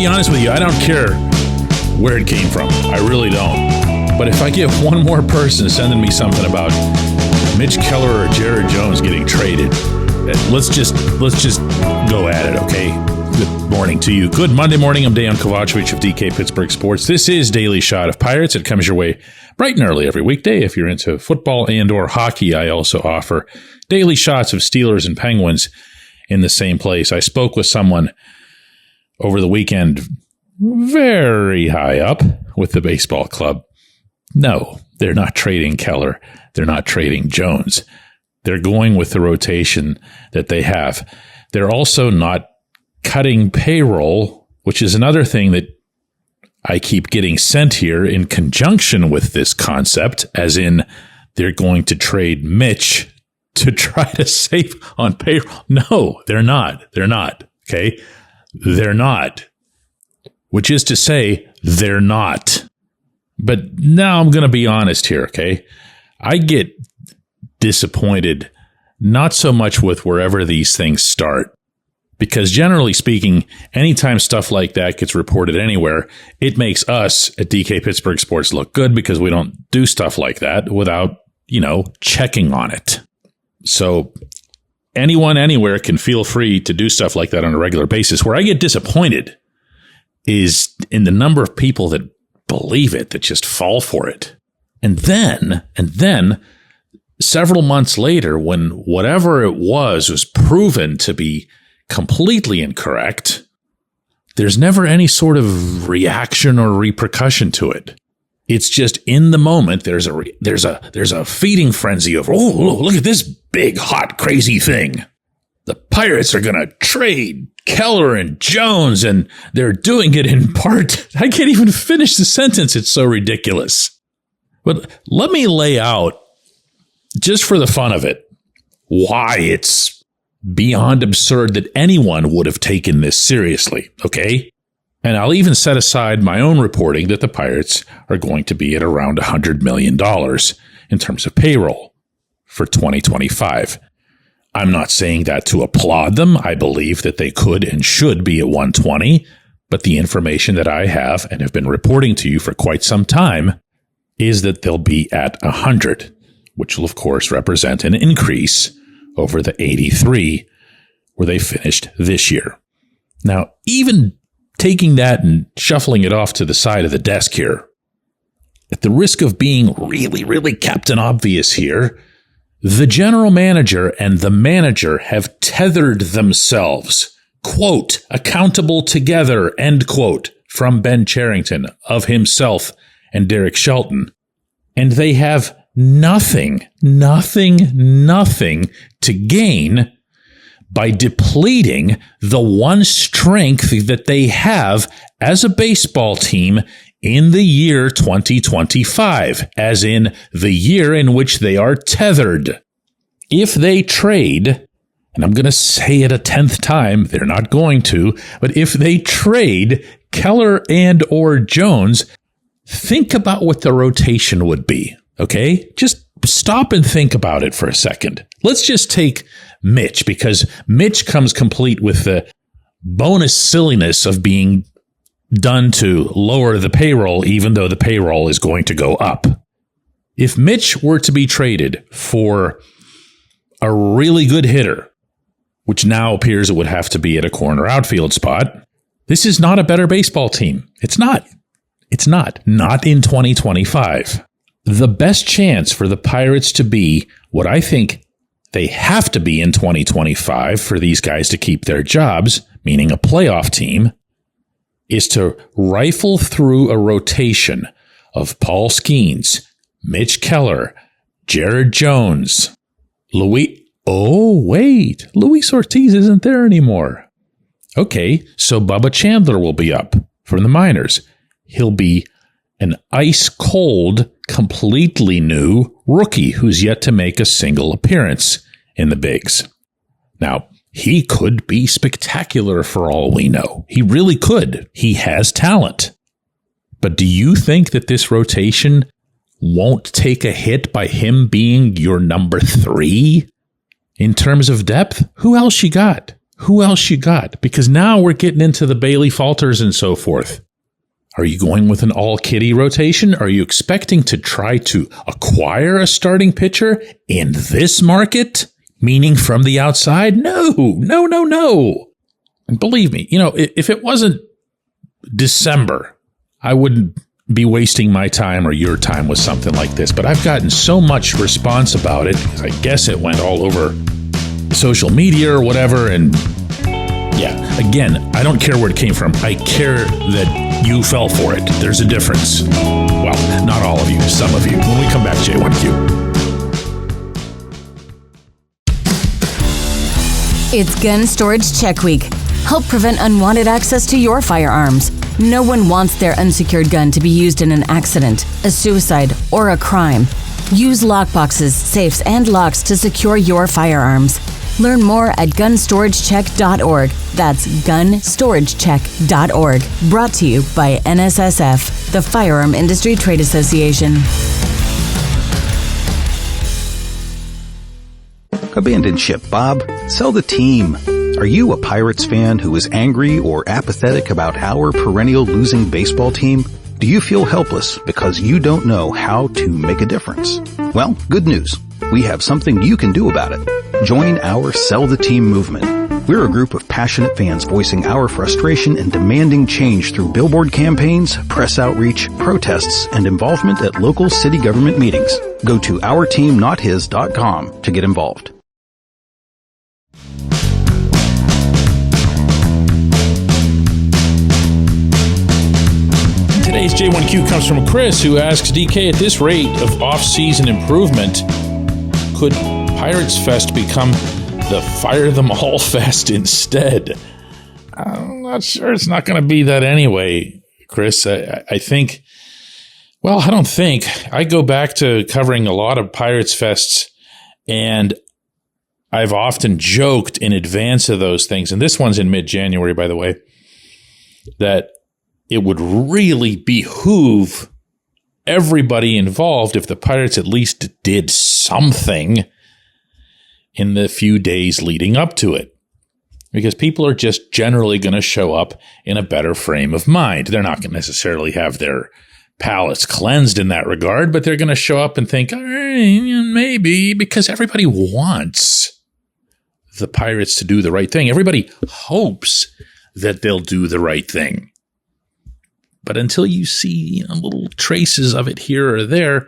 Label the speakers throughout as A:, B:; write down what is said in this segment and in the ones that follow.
A: be honest with you, I don't care where it came from. I really don't. But if I get one more person sending me something about Mitch Keller or Jared Jones getting traded, let's just go at it, okay? Good morning to you. Good Monday morning. I'm Dejan Kovacevic of DK Pittsburgh Sports. This is Daily Shot of Pirates. It comes your way bright and early every weekday. If you're into football and or hockey, I also offer daily shots of Steelers and Penguins in the same place. I spoke with someone over the weekend very high up with the baseball club. No, they're not trading Keller. They're not trading Jones. They're going with the rotation that they have. They're also not cutting payroll, which is another thing that I keep getting sent here in conjunction with this concept, as in they're going to trade Mitch to try to save on payroll. No, they're not. They're not. Okay? They're not. Which is to say, they're not. But now I'm going to be honest here, okay? I get disappointed not so much with wherever these things start. Because generally speaking, anytime stuff like that gets reported anywhere, it makes us at DK Pittsburgh Sports look good because we don't do stuff like that without, checking on it. So anyone anywhere can feel free to do stuff like that on a regular basis. Where I get disappointed is in the number of people that believe it, that just fall for it. And then several months later, when whatever it was proven to be completely incorrect, there's never any sort of reaction or repercussion to it. It's just in the moment, there's a feeding frenzy of, oh, look at this big, hot, crazy thing. The Pirates are going to trade Keller and Jones, and they're doing it in part. I can't even finish the sentence. It's so ridiculous. But let me lay out, just for the fun of it, why it's beyond absurd that anyone would have taken this seriously, okay? And I'll even set aside my own reporting that the Pirates are going to be at around $100 million in terms of payroll for 2025. I'm not saying that to applaud them. I believe that they could and should be at 120, but the information that I have and have been reporting to you for quite some time is that they'll be at 100, which will, of course, represent an increase over the 83 where they finished this year. Now, even taking that and shuffling it off to the side of the desk here, at the risk of being really, really Captain Obvious here, the general manager and the manager have tethered themselves, quote, accountable together, end quote, from Ben Cherington of himself and Derek Shelton. And they have nothing to gain by depleting the one strength that they have as a baseball team in the year 2025, as in the year in which they are tethered. If they trade, and I'm going to say it a 10th time, they're not going to, but if they trade Keller and or Jones, think about what the rotation would be. Okay, just stop and think about it for a second. Let's just take Mitch, because Mitch comes complete with the bonus silliness of being done to lower the payroll, even though the payroll is going to go up. If Mitch were to be traded for a really good hitter, which now appears it would have to be at a corner outfield spot, this is not a better baseball team. It's not. Not in 2025. The best chance for the Pirates to be what I think they have to be in 2025 for these guys to keep their jobs, meaning a playoff team, is to rifle through a rotation of Paul Skeens, Mitch Keller, Jared Jones, Luis Ortiz isn't there anymore. Okay, so Bubba Chandler will be up from the minors. He'll be an ice-cold, completely new rookie who's yet to make a single appearance in the bigs. Now, he could be spectacular for all we know. He really could. He has talent. But do you think that this rotation won't take a hit by him being your number 3? In terms of depth, who else you got? who else you got? Because now we're getting into the Bailey Falters and so forth. Are you going with an all-kitty rotation? Are you expecting to try to acquire a starting pitcher in this market? Meaning from the outside? No. And believe me, if it wasn't December, I wouldn't be wasting my time or your time with something like this. But I've gotten so much response about it. I guess it went all over social media or whatever. And yeah, again, I don't care where it came from. I care that you fell for it. There's a difference. Well, not all of you, some of you. When we come back, J1Q.
B: It's Gun Storage Check Week. Help prevent unwanted access to your firearms. No one wants their unsecured gun to be used in an accident, a suicide, or a crime. Use lockboxes, safes, and locks to secure your firearms. Learn more at gunstoragececk.org. That's gunstoragececk.org. Brought to you by NSSF, the Firearm Industry Trade Association.
C: Abandon ship, Bob. Sell the team. Are you a Pirates fan who is angry or apathetic about our perennial losing baseball team? Do you feel helpless because you don't know how to make a difference? Well, good news. We have something you can do about it. Join our Sell the Team movement. We're a group of passionate fans voicing our frustration and demanding change through billboard campaigns, press outreach, protests, and involvement at local city government meetings. Go to ourteamnothis.com to get involved.
A: Today's J1Q comes from Chris, who asks, DK, at this rate of off-season improvement, could Pirates Fest become the Fire Them All Fest instead? I'm not sure it's not going to be that anyway, Chris. I think, well, I don't think. I go back to covering a lot of Pirates Fests, and I've often joked in advance of those things, and this one's in mid-January, by the way, that it would really behoove everybody involved if the Pirates at least did something in the few days leading up to it. Because people are just generally going to show up in a better frame of mind. They're not going to necessarily have their palates cleansed in that regard, but they're going to show up and think, maybe, because everybody wants the Pirates to do the right thing. Everybody hopes that they'll do the right thing. But until you see little traces of it here or there,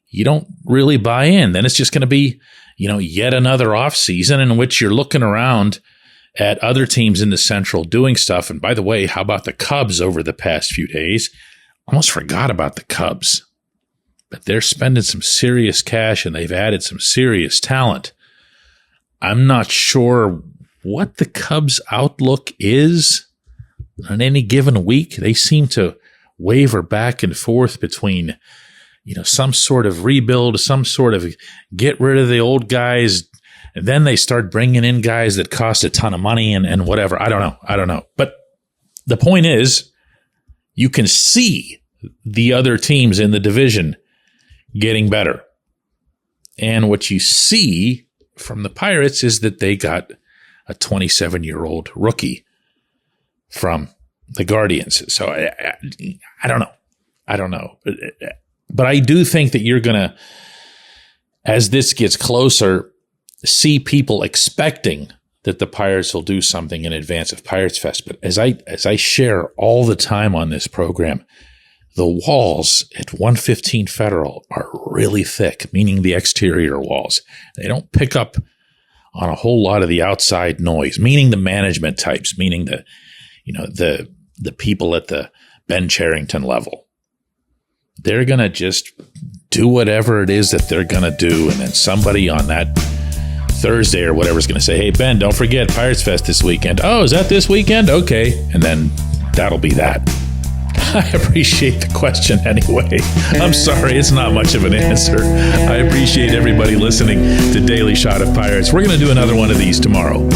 A: you don't really buy in. Then it's just going to be, yet another off season in which you're looking around at other teams in the Central doing stuff. And by the way, how about the Cubs over the past few days? Almost forgot about the Cubs. But they're spending some serious cash and they've added some serious talent. I'm not sure what the Cubs' outlook is. On any given week, they seem to waver back and forth between, some sort of rebuild, some sort of get rid of the old guys, and then they start bringing in guys that cost a ton of money and whatever. I don't know. But the point is, you can see the other teams in the division getting better. And what you see from the Pirates is that they got a 27-year-old rookie from the Guardians. So I don't know. But I do think that you're going to, as this gets closer, see people expecting that the Pirates will do something in advance of Pirates Fest. But as I share all the time on this program, the walls at 115 Federal are really thick, meaning the exterior walls. They don't pick up on a whole lot of the outside noise, meaning the management types, meaning the people at the Ben Cherington level. They're going to just do whatever it is that they're going to do. And then somebody on that Thursday or whatever is going to say, hey, Ben, don't forget Pirates Fest this weekend. Oh, is that this weekend? Okay. And then that'll be that. I appreciate the question anyway. I'm sorry, it's not much of an answer. I appreciate everybody listening to Daily Shot of Pirates. We're going to do another one of these tomorrow.